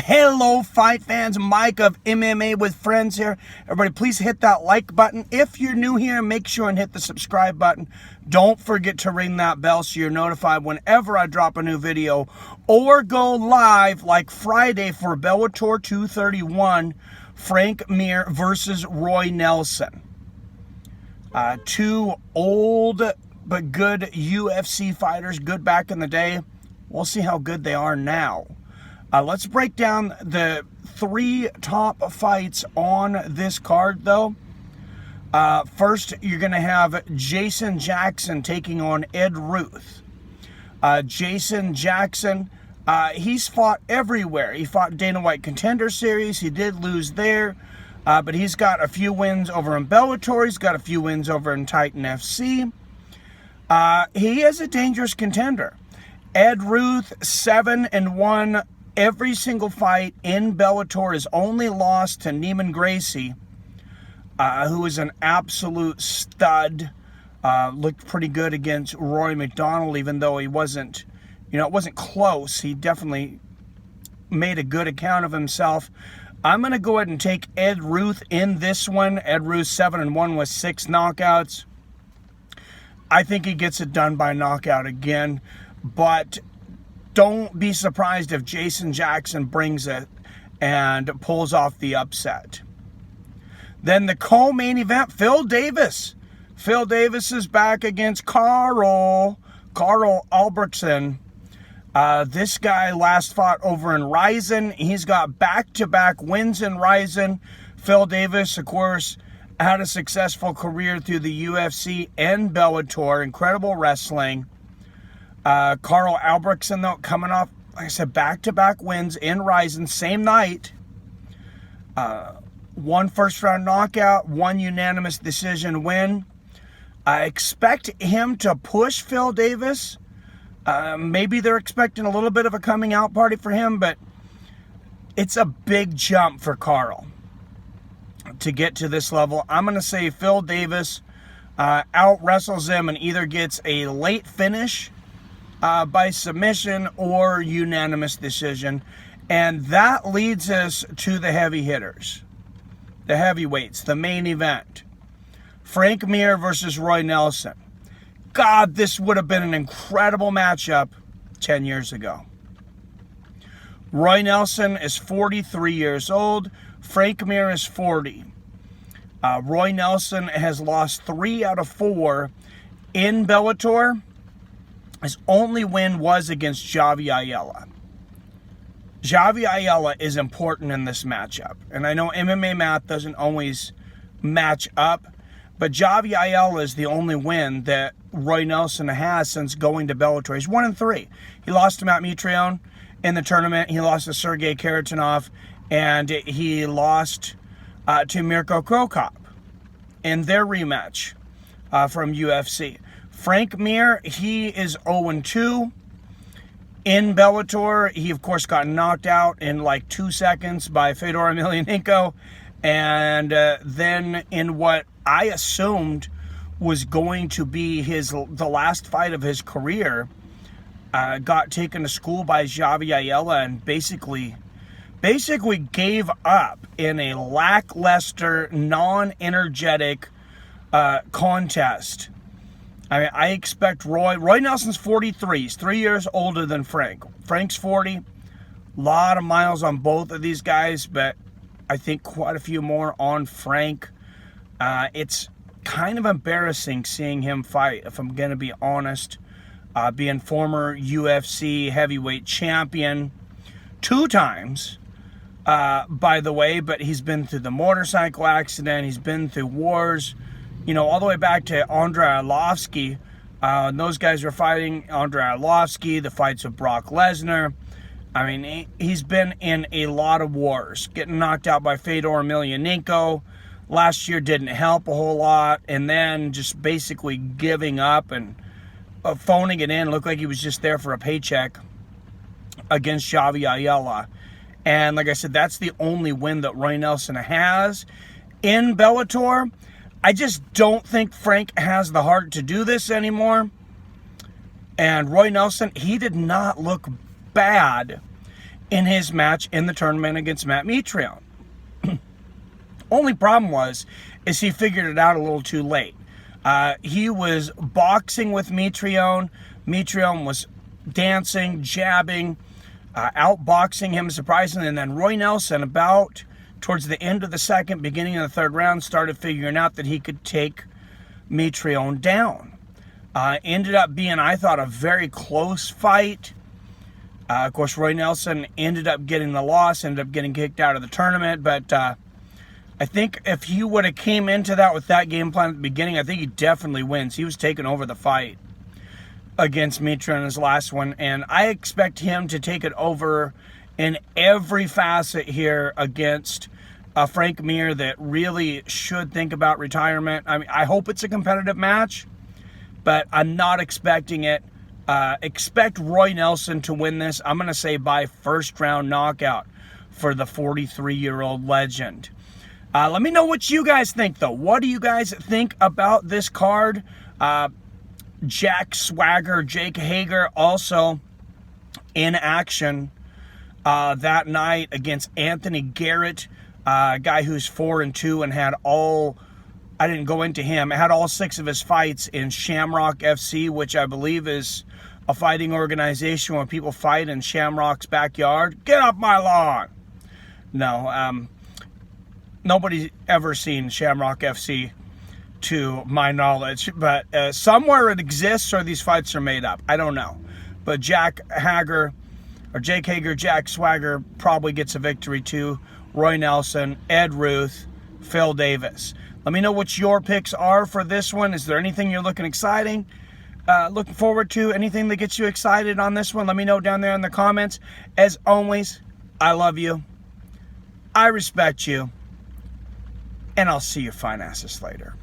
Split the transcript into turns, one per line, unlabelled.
Hello, fight fans. Mike of MMA with Friends here. Everybody, please hit that like button. If you're new here, make sure and hit the subscribe button. Don't forget to ring that bell so you're notified whenever I drop a new video or go live like Friday for Bellator 231, Frank Mir versus Roy Nelson. Two old but good UFC fighters, good back in the day. We'll see how good they are now. Let's break down the three top fights on this card, though. First, you're going to have Jason Jackson taking on Ed Ruth. Jason Jackson, he's fought everywhere. He fought Dana White Contender Series. He did lose there, but he's got a few wins over in Bellator. He's got a few wins over in Titan FC. He is a dangerous contender. Ed Ruth, 7-1. Every single fight in Bellator is only lost to Neiman Gracie, who is an absolute stud. Looked pretty good against Rory McDonald, even though he wasn't, it wasn't close. He definitely made a good account of himself. I'm going to go ahead and take Ed Ruth in this one. Ed Ruth, 7-1 with 6 knockouts. I think he gets it done by knockout again, but don't be surprised if Jason Jackson brings it and pulls off the upset. Then the co-main event, Phil Davis. Phil Davis is back against Carl Albrechtsen. This guy last fought over in Ryzen. He's got back-to-back wins in Ryzen. Phil Davis, of course, had a successful career through the UFC and Bellator. Incredible wrestling. Carl Albrechtsen, though, coming off, like I said, back-to-back wins in Ryzen, same night. One first-round knockout, one unanimous decision win. I expect him to push Phil Davis. Maybe they're expecting a little bit of a coming-out party for him, but it's a big jump for Carl to get to this level. I'm going to say Phil Davis out-wrestles him and either gets a late finish by submission or unanimous decision. And that leads us to the heavy hitters, the heavyweights, the main event. Frank Mir versus Roy Nelson. God, this would have been an incredible matchup 10 years ago. Roy Nelson is 43 years old. Frank Mir is 40. Roy Nelson has lost 3 out of 4 in Bellator. His only win was against Javi Ayala. Javi Ayala is important in this matchup. And I know MMA math doesn't always match up, but Javi Ayala is the only win that Roy Nelson has since going to Bellator. He's 1-3. He lost to Matt Mitrione in the tournament. He lost to Sergey Karatanov, and he lost to Mirko Cro Cop in their rematch from UFC. Frank Mir, he is 0-2 in Bellator. He, of course, got knocked out in like 2 seconds by Fedor Emelianenko. And then in what I assumed was going to be the last fight of his career, got taken to school by Javi Ayala and basically gave up in a lackluster, non-energetic contest. I expect Roy Nelson's 43. He's 3 years older than Frank. Frank's 40. A lot of miles on both of these guys, but I think quite a few more on Frank. It's kind of embarrassing seeing him fight, if I'm going to be honest. Being former UFC heavyweight champion 2 times, by the way, but he's been through the motorcycle accident. He's been through wars. All the way back to Andrei Arlovsky. Those guys were fighting Andrei Arlovsky, the fights of Brock Lesnar. I mean, he's been in a lot of wars. Getting knocked out by Fedor Emelianenko last year didn't help a whole lot. And then just basically giving up and phoning it in. Looked like he was just there for a paycheck against Javi Ayala. And like I said, that's the only win that Roy Nelson has in Bellator. I just don't think Frank has the heart to do this anymore. And Roy Nelson, he did not look bad in his match in the tournament against Matt Mitrione. Only problem is he figured it out a little too late. He was boxing with Mitrione. Mitrione was dancing, jabbing, outboxing him surprisingly, and then Roy Nelson, about towards the end of the second, beginning of the third round, started figuring out that he could take Mitrione down. Ended up being, I thought, a very close fight. Of course, Roy Nelson ended up getting the loss, ended up getting kicked out of the tournament, but I think if he would have came into that with that game plan at the beginning, I think he definitely wins. He was taking over the fight against Mitrione in his last one, and I expect him to take it over in every facet here against Frank Mir that really should think about retirement. I mean, I hope it's a competitive match, but I'm not expecting it. Expect Roy Nelson to win this. I'm going to say by first round knockout for the 43-year-old legend. Let me know what you guys think, though. What do you guys think about this card? Jake Hager also in action that night against Anthony Garrett, a guy who's 4-2 and had all, I didn't go into him, had all 6 of his fights in Shamrock FC, which I believe is a fighting organization where people fight in Shamrock's backyard. Get off my lawn! No, nobody's ever seen Shamrock FC to my knowledge, but somewhere it exists or these fights are made up. I don't know. But Jake Hager, Jack Swagger probably gets a victory too. Roy Nelson, Ed Ruth, Phil Davis. Let me know what your picks are for this one. Is there anything you're looking forward to? Anything that gets you excited on this one? Let me know down there in the comments. As always, I love you. I respect you. And I'll see you fine asses later.